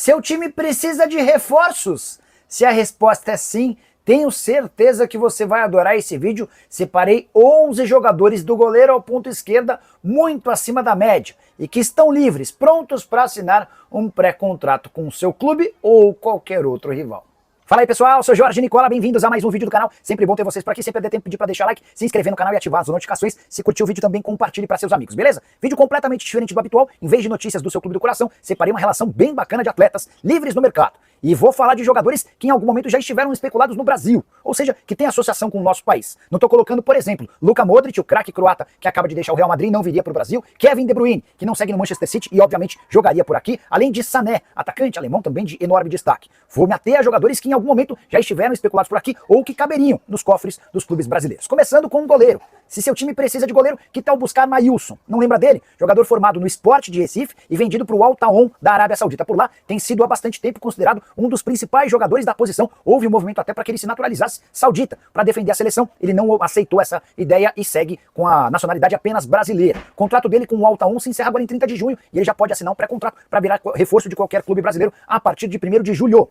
Seu time precisa de reforços? Se a resposta é sim, tenho certeza que você vai adorar esse vídeo. Separei 11 jogadores do goleiro ao ponto esquerda muito acima da média e que estão livres, prontos para assinar um pré-contrato com o seu clube ou qualquer outro rival. Fala aí pessoal, sou Jorge Nicola, bem-vindos a mais um vídeo do canal. Sempre bom ter vocês por aqui, sempre dê tempo de pedir para deixar like, se inscrever no canal e ativar as notificações. Se curtiu o vídeo também compartilhe para seus amigos, beleza? Vídeo completamente diferente do habitual, em vez de notícias do seu clube do coração, separei uma relação bem bacana de atletas livres no mercado. E vou falar de jogadores que em algum momento já estiveram especulados no Brasil, ou seja, que tem associação com o nosso país. Não tô colocando, por exemplo, Luka Modric, o craque croata que acaba de deixar o Real Madrid, não viria pro Brasil, Kevin De Bruyne, que não segue no Manchester City e obviamente jogaria por aqui, além de Sané, atacante alemão também de enorme destaque. Vou me ater a jogadores que em algum momento já estiveram especulados por aqui ou que caberiam nos cofres dos clubes brasileiros. Começando com um goleiro. Se seu time precisa de goleiro, que tal buscar Maílson? Não lembra dele? Jogador formado no Sport de Recife e vendido para o Al Taon da Arábia Saudita. Por lá, tem sido há bastante tempo considerado um dos principais jogadores da posição. Houve um movimento até para que ele se naturalizasse saudita para defender a seleção. Ele não aceitou essa ideia e segue com a nacionalidade apenas brasileira. O contrato dele com o Al Taon se encerra agora em 30 de junho e ele já pode assinar um pré-contrato para virar reforço de qualquer clube brasileiro a partir de 1º de julho.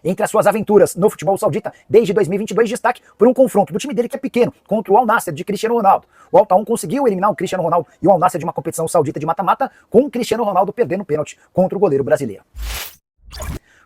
Entre as suas aventuras no futebol saudita, desde 2022, destaque por um confronto do time dele que é pequeno, contra o Al Nassr de Cristiano Ronaldo. O Al Taon conseguiu eliminar o Cristiano Ronaldo e o Al Nassr de uma competição saudita de mata-mata, com o Cristiano Ronaldo perdendo o pênalti contra o goleiro brasileiro.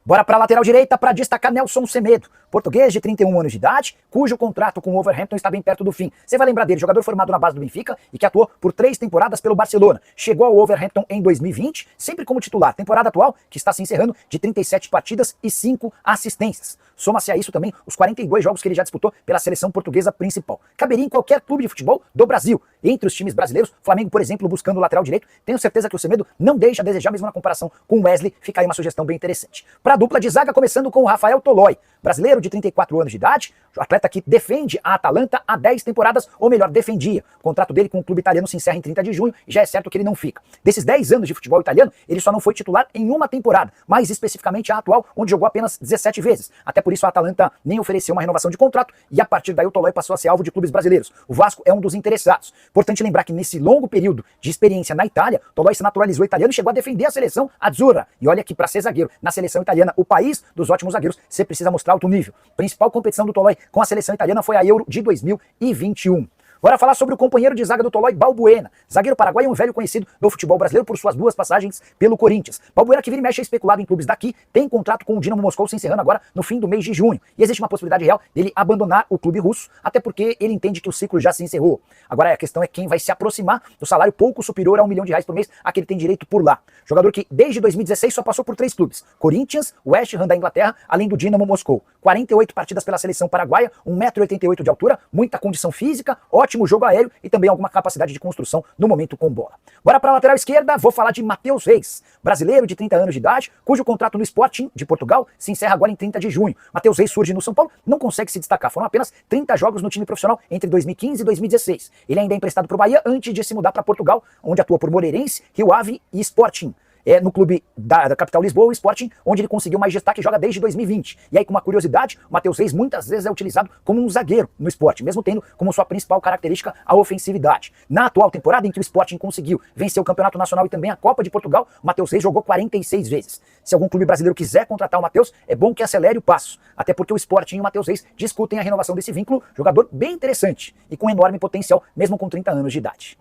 Bora para a lateral direita para destacar Nelson Semedo, português de 31 anos de idade, cujo contrato com o Wolverhampton está bem perto do fim. Você vai lembrar dele, jogador formado na base do Benfica e que atuou por 3 temporadas pelo Barcelona. Chegou ao Wolverhampton em 2020, sempre como titular. Temporada atual, que está se encerrando, de 37 partidas e 5 assistências. Soma-se a isso também os 42 jogos que ele já disputou pela seleção portuguesa principal. Caberia em qualquer clube de futebol do Brasil. Entre os times brasileiros, Flamengo, por exemplo, buscando o lateral direito, tenho certeza que o Semedo não deixa a desejar, mesmo na comparação com o Wesley, fica aí uma sugestão bem interessante. Para a dupla de zaga, começando com o Rafael Tolói, brasileiro de 34 anos de idade, atleta que defende a Atalanta há 10 temporadas, ou melhor, defendia. O contrato dele com o clube italiano se encerra em 30 de junho e já é certo que ele não fica. Desses 10 anos de futebol italiano, ele só não foi titular em uma temporada, mais especificamente a atual, onde jogou apenas 17 vezes. Até por isso a Atalanta nem ofereceu uma renovação de contrato e a partir daí o Tolói passou a ser alvo de clubes brasileiros. O Vasco é um dos interessados. Importante lembrar que nesse longo período de experiência na Itália, Tolói se naturalizou italiano e chegou a defender a seleção azzurra. E olha que para ser zagueiro na seleção italiana, o país dos ótimos zagueiros, você precisa mostrar alto nível. Principal competição do Tolói com a seleção italiana foi a Euro de 2021. Bora falar sobre o companheiro de zaga do Tolói, Balbuena. Zagueiro paraguaio, um velho conhecido do futebol brasileiro por suas 2 passagens pelo Corinthians. Balbuena, que vira e mexe, é especulado em clubes daqui, tem contrato com o Dinamo Moscou se encerrando agora no fim do mês de junho. E existe uma possibilidade real dele abandonar o clube russo, até porque ele entende que o ciclo já se encerrou. Agora a questão é quem vai se aproximar do salário pouco superior a R$1 milhão por mês a que ele tem direito por lá. Jogador que desde 2016 só passou por 3 clubes: Corinthians, West Ham da Inglaterra, além do Dinamo Moscou. 48 partidas pela seleção paraguaia, 1,88 m de altura, muita condição física, ótimo jogo aéreo e também alguma capacidade de construção no momento com bola. Bora para a lateral esquerda, vou falar de Matheus Reis, brasileiro de 30 anos de idade, cujo contrato no Sporting de Portugal se encerra agora em 30 de junho. Matheus Reis surge no São Paulo, não consegue se destacar, foram apenas 30 jogos no time profissional entre 2015 e 2016. Ele ainda é emprestado para o Bahia antes de se mudar para Portugal, onde atua por Moreirense, Rio Ave e Sporting. No clube da capital Lisboa, o Sporting, onde ele conseguiu mais destaque e joga desde 2020. E aí, com uma curiosidade, o Matheus Reis muitas vezes é utilizado como um zagueiro no Sporting, mesmo tendo como sua principal característica a ofensividade. Na atual temporada em que o Sporting conseguiu vencer o Campeonato Nacional e também a Copa de Portugal, o Matheus Reis jogou 46 vezes. Se algum clube brasileiro quiser contratar o Matheus, é bom que acelere o passo, até porque o Sporting e o Matheus Reis discutem a renovação desse vínculo, jogador bem interessante e com enorme potencial, mesmo com 30 anos de idade.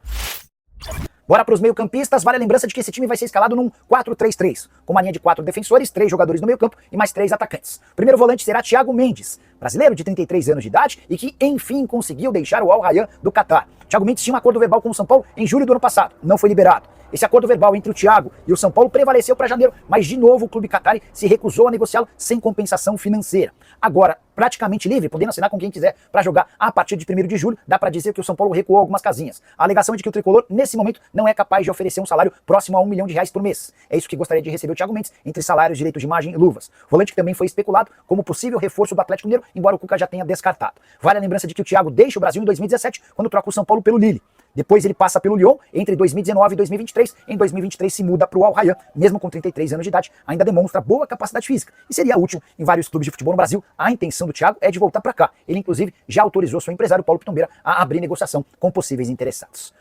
Bora para os meio-campistas, vale a lembrança de que esse time vai ser escalado num 4-3-3, com uma linha de 4 defensores, 3 jogadores no meio-campo e mais 3 atacantes. O primeiro volante será Thiago Mendes, brasileiro de 33 anos de idade e que, enfim, conseguiu deixar o Al Rayyan do Catar. Thiago Mendes tinha um acordo verbal com o São Paulo em julho do ano passado, não foi liberado. Esse acordo verbal entre o Thiago e o São Paulo prevaleceu para janeiro, mas de novo o clube qatari se recusou a negociá-lo sem compensação financeira. Agora, praticamente livre, podendo assinar com quem quiser para jogar a partir de 1º de julho, dá para dizer que o São Paulo recuou algumas casinhas. A alegação é de que o tricolor, nesse momento, não é capaz de oferecer um salário próximo a R$1 milhão por mês. É isso que gostaria de receber o Thiago Mendes, entre salários, direitos de imagem e luvas. O volante que também foi especulado como possível reforço do Atlético Mineiro, embora o Cuca já tenha descartado. Vale a lembrança de que o Thiago deixa o Brasil em 2017, quando troca o São Paulo pelo Lille. Depois ele passa pelo Lyon entre 2019 e 2023. Em 2023 se muda para o Al Rayyan, mesmo com 33 anos de idade, ainda demonstra boa capacidade física e seria útil em vários clubes de futebol no Brasil. A intenção do Thiago é de voltar para cá. Ele inclusive já autorizou seu empresário Paulo Pitombeira a abrir negociação com possíveis interessados.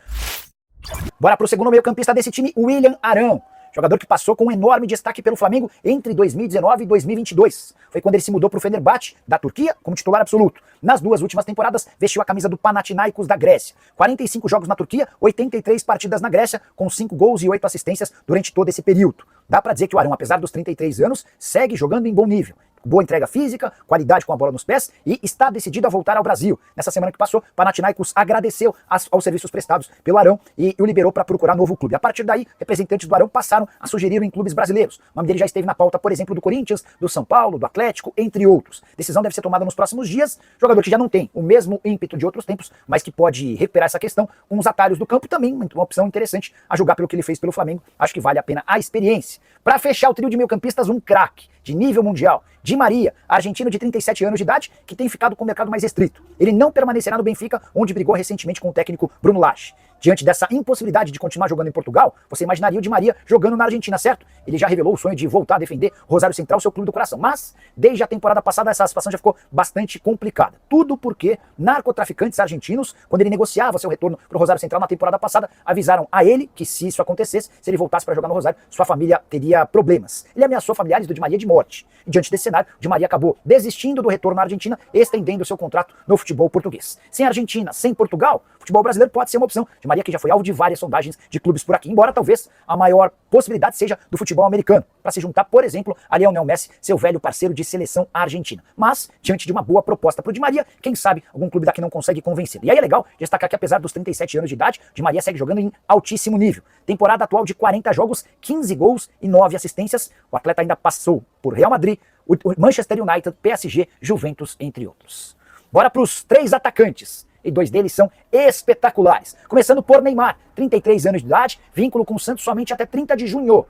Bora para o segundo meio-campista desse time, William Arão. jogador que passou com um enorme destaque pelo Flamengo entre 2019 e 2022. Foi quando ele se mudou para o Fenerbahçe, da Turquia, como titular absoluto. Nas 2 últimas temporadas, vestiu a camisa do Panathinaikos da Grécia. 45 jogos na Turquia, 83 partidas na Grécia, com 5 gols e 8 assistências durante todo esse período. Dá para dizer que o Arão, apesar dos 33 anos, segue jogando em bom nível. Boa entrega física, qualidade com a bola nos pés e está decidido a voltar ao Brasil. Nessa semana que passou, Panathinaikos agradeceu aos serviços prestados pelo Arão e o liberou para procurar novo clube. A partir daí, representantes do Arão passaram a sugerir em clubes brasileiros. O nome dele já esteve na pauta, por exemplo, do Corinthians, do São Paulo, do Atlético, entre outros. Decisão deve ser tomada nos próximos dias. Jogador que já não tem o mesmo ímpeto de outros tempos, mas que pode recuperar essa questão com os atalhos do campo, também uma opção interessante a julgar pelo que ele fez pelo Flamengo. Acho que vale a pena a experiência. Para fechar o trio de meio-campistas, um craque de nível mundial, Di Maria, argentino de 37 anos de idade, que tem ficado com o mercado mais restrito. Ele não permanecerá no Benfica, onde brigou recentemente com o técnico Bruno Lage. Diante dessa impossibilidade de continuar jogando em Portugal, você imaginaria o Di Maria jogando na Argentina, certo? Ele já revelou o sonho de voltar a defender o Rosário Central, seu clube do coração. Mas, desde a temporada passada, essa situação já ficou bastante complicada. Tudo porque narcotraficantes argentinos, quando ele negociava seu retorno para o Rosário Central na temporada passada, avisaram a ele que se isso acontecesse, se ele voltasse para jogar no Rosário, sua família teria problemas. Ele ameaçou familiares do Di Maria de morte. E diante desse cenário, o Di Maria acabou desistindo do retorno à Argentina, estendendo seu contrato no futebol português. Sem Argentina, sem Portugal, o futebol brasileiro pode ser uma opção. Di Maria que já foi alvo de várias sondagens de clubes por aqui, embora talvez a maior possibilidade seja do futebol americano, para se juntar, por exemplo, a Lionel Messi, seu velho parceiro de seleção argentina. Mas, diante de uma boa proposta para o Di Maria, quem sabe algum clube daqui não consegue convencer. E aí é legal destacar que apesar dos 37 anos de idade, Di Maria segue jogando em altíssimo nível. Temporada atual de 40 jogos, 15 gols e 9 assistências. O atleta ainda passou por Real Madrid, o Manchester United, PSG, Juventus, entre outros. Bora para os 3 atacantes. E 2 deles são espetaculares. Começando por Neymar, 33 anos de idade, vínculo com o Santos somente até 30 de junho.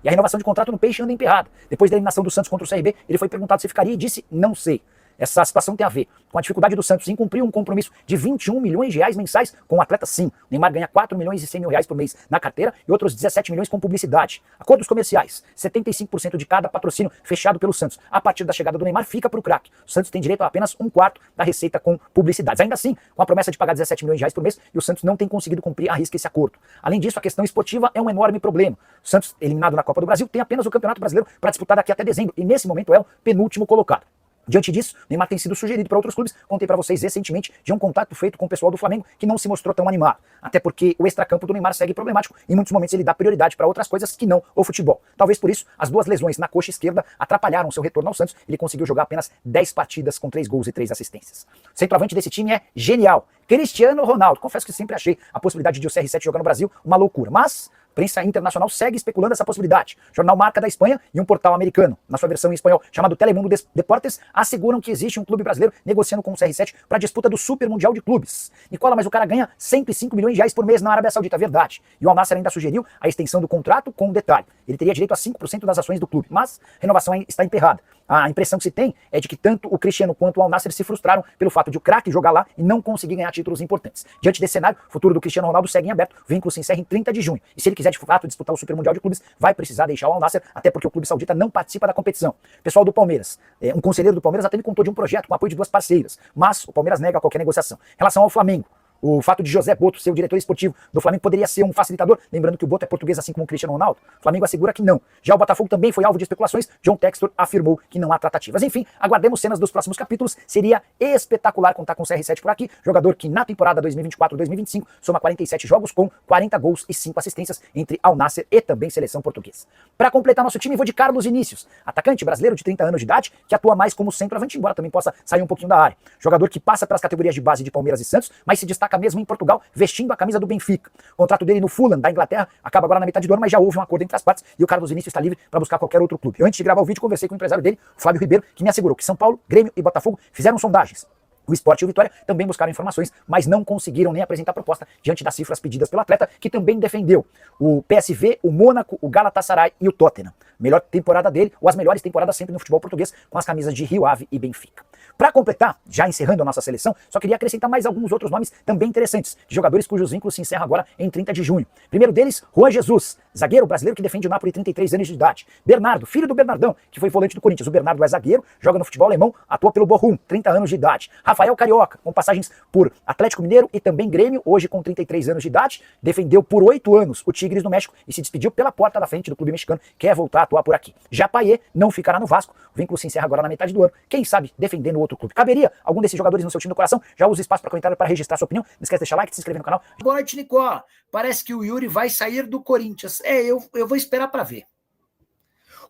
E a renovação de contrato no Peixe anda emperrada. Depois da eliminação do Santos contra o CRB, ele foi perguntado se ficaria e disse, não sei. Essa situação tem a ver com a dificuldade do Santos em cumprir um compromisso de 21 milhões de reais mensais com o atleta, sim. Neymar ganha 4 milhões e 100 mil reais por mês na carteira e outros 17 milhões com publicidade. Acordos comerciais, 75% de cada patrocínio fechado pelo Santos. A partir da chegada do Neymar, fica para o craque. O Santos tem direito a apenas 1/4 da receita com publicidades. Ainda assim, com a promessa de pagar 17 milhões de reais por mês, e o Santos não tem conseguido cumprir à risca esse acordo. Além disso, a questão esportiva é um enorme problema. O Santos, eliminado na Copa do Brasil, tem apenas o Campeonato Brasileiro para disputar daqui até dezembro, e nesse momento é o penúltimo colocado. Diante disso, Neymar tem sido sugerido para outros clubes. Contei para vocês recentemente de um contato feito com o pessoal do Flamengo que não se mostrou tão animado. Até porque o extracampo do Neymar segue problemático e em muitos momentos ele dá prioridade para outras coisas que não o futebol. Talvez por isso, as 2 lesões na coxa esquerda atrapalharam seu retorno ao Santos. Ele conseguiu jogar apenas 10 partidas com 3 gols e 3 assistências. O centroavante desse time é genial. Cristiano Ronaldo. Confesso que sempre achei a possibilidade de o CR7 jogar no Brasil uma loucura, mas a prensa internacional segue especulando essa possibilidade. Jornal Marca da Espanha e um portal americano, na sua versão em espanhol, chamado Telemundo Deportes, asseguram que existe um clube brasileiro negociando com o CR7 para a disputa do Super Mundial de Clubes. Nicola, mas o cara ganha 105 milhões de reais por mês na Arábia Saudita, verdade. E o Al Nassr ainda sugeriu a extensão do contrato com um detalhe. Ele teria direito a 5% das ações do clube, mas a renovação está emperrada. A impressão que se tem é de que tanto o Cristiano quanto o Al Nassr se frustraram pelo fato de o craque jogar lá e não conseguir ganhar títulos importantes. Diante desse cenário, o futuro do Cristiano Ronaldo segue em aberto, o vínculo se encerra em 30 de junho. E se ele quiser de fato disputar o Super Mundial de Clubes, vai precisar deixar o Al Nassr, até porque o clube saudita não participa da competição. Pessoal do Palmeiras, um conselheiro do Palmeiras até me contou de um projeto com apoio de 2 parceiras, mas o Palmeiras nega qualquer negociação. Em relação ao Flamengo, o fato de José Boto ser o diretor esportivo do Flamengo poderia ser um facilitador, lembrando que o Boto é português assim como o Cristiano Ronaldo. O Flamengo assegura que não. Já o Botafogo também foi alvo de especulações. John Textor afirmou que não há tratativas. Enfim, aguardemos cenas dos próximos capítulos. Seria espetacular contar com o CR7 por aqui, jogador que na temporada 2024-2025 soma 47 jogos com 40 gols e 5 assistências entre Al Nassr e também seleção portuguesa. Para completar nosso time, vou de Carlos Vinícius, atacante brasileiro de 30 anos de idade, que atua mais como centroavante, embora também possa sair um pouquinho da área. Jogador que passa pelas categorias de base de Palmeiras e Santos, mas se destaca mesmo em Portugal, vestindo a camisa do Benfica. O contrato dele no Fulham, da Inglaterra, acaba agora na metade do ano, mas já houve um acordo entre as partes e o Carlos Vinícius está livre para buscar qualquer outro clube. Eu, antes de gravar o vídeo, conversei com o empresário dele, o Fábio Ribeiro, que me assegurou que São Paulo, Grêmio e Botafogo fizeram sondagens. O Sport e o Vitória também buscaram informações, mas não conseguiram nem apresentar proposta diante das cifras pedidas pelo atleta, que também defendeu o PSV, o Mônaco, o Galatasaray e o Tottenham. Melhor temporada dele, ou as melhores temporadas sempre no futebol português, com as camisas de Rio Ave e Benfica. Para completar, já encerrando a nossa seleção, só queria acrescentar mais alguns outros nomes também interessantes, de jogadores cujos vínculos se encerram agora em 30 de junho. Primeiro deles, Juan Jesus, zagueiro brasileiro que defende o Napoli, 33 anos de idade. Bernardo, filho do Bernardão, que foi volante do Corinthians. O Bernardo é zagueiro, joga no futebol alemão, atua pelo Bochum, 30 anos de idade. Rafael Carioca, com passagens por Atlético Mineiro e também Grêmio, hoje com 33 anos de idade, defendeu por 8 anos o Tigres do México e se despediu pela porta da frente do clube mexicano, quer voltar a atuar por aqui. Já Payet não ficará no Vasco, o vínculo se encerra agora na metade do ano, quem sabe defendendo outro clube. Caberia algum desses jogadores no seu time do coração? Já usa espaço para comentário para registrar sua opinião. Não esquece de deixar like, de se inscrever no canal. Boa noite, Nicola. Parece que o Yuri vai sair do Corinthians. Eu vou esperar para ver.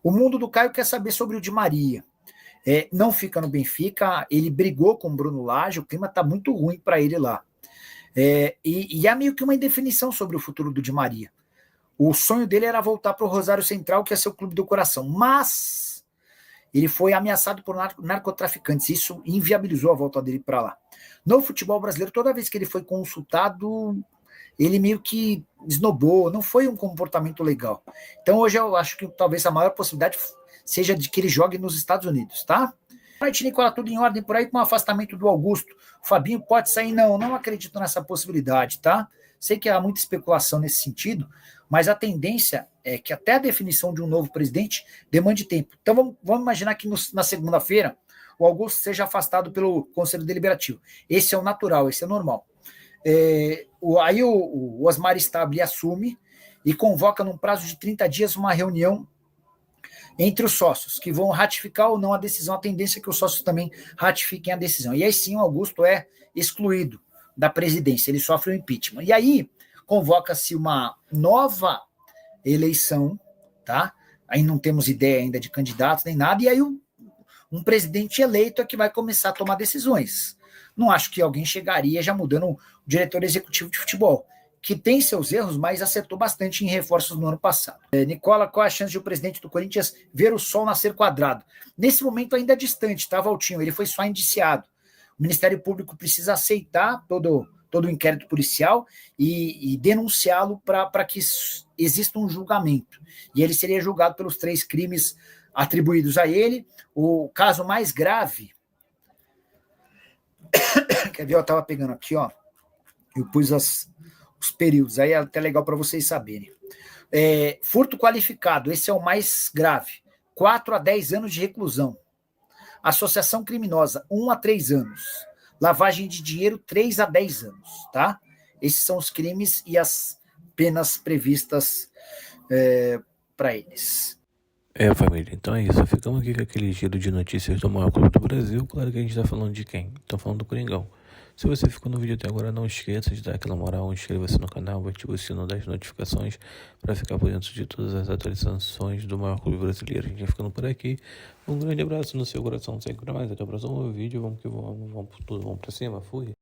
O mundo do Caio quer saber sobre o Di Maria. Não fica no Benfica, ele brigou com o Bruno Lage, o clima está muito ruim para ele lá. E há meio que uma indefinição sobre o futuro do Di Maria. O sonho dele era voltar para o Rosário Central, que é seu clube do coração, mas ele foi ameaçado por narcotraficantes, isso inviabilizou a volta dele para lá. No futebol brasileiro, toda vez que ele foi consultado, ele meio que esnobou, não foi um comportamento legal. Então hoje eu acho que talvez a maior possibilidade seja de que ele jogue nos Estados Unidos, tá? Boa noite, Nicola, tudo em ordem por aí com o afastamento do Augusto. O Fabinho pode sair? Não acredito nessa possibilidade, tá? Sei que há muita especulação nesse sentido, mas a tendência é que até a definição de um novo presidente demande tempo. Então vamos imaginar que na segunda-feira o Augusto seja afastado pelo Conselho Deliberativo. Esse é o natural, esse é o normal. Aí o Osmar Stabile assume e convoca num prazo de 30 dias uma reunião entre os sócios, que vão ratificar ou não a decisão. A tendência é que os sócios também ratifiquem a decisão. E aí sim o Augusto é excluído da presidência, ele sofre um impeachment. E aí convoca-se uma nova eleição, tá? Aí não temos ideia ainda de candidatos nem nada, e aí um presidente eleito é que vai começar a tomar decisões. Não acho que alguém chegaria já mudando o diretor executivo de futebol, que tem seus erros, mas acertou bastante em reforços no ano passado. Nicola, qual a chance de o presidente do Corinthians ver o sol nascer quadrado? Nesse momento ainda é distante, tá, Valtinho? Ele foi só indiciado. O Ministério Público precisa aceitar todo o inquérito policial e denunciá-lo para que exista um julgamento. E ele seria julgado pelos 3 crimes atribuídos a ele. O caso mais grave... Quer ver? Eu estava pegando aqui, ó. Eu pus os períodos, aí é até legal para vocês saberem. Furto qualificado, esse é o mais grave. 4 a 10 anos de reclusão. Associação criminosa, 1 a 3 anos. Lavagem de dinheiro, 3 a 10 anos, tá? Esses são os crimes e as penas previstas para eles. Família, então é isso. Ficamos aqui com aquele giro de notícias do maior clube do Brasil. Claro que a gente tá falando de quem? Tô falando do Coringão. Se você ficou no vídeo até agora, não esqueça de dar aquela moral, inscreva-se no canal, ative o sino das notificações para ficar por dentro de todas as atualizações do maior clube brasileiro. A gente vai ficando por aqui. Um grande abraço no seu coração, sempre mais. Até o próximo vídeo. Vamos que vamos, vamos pra cima. Fui.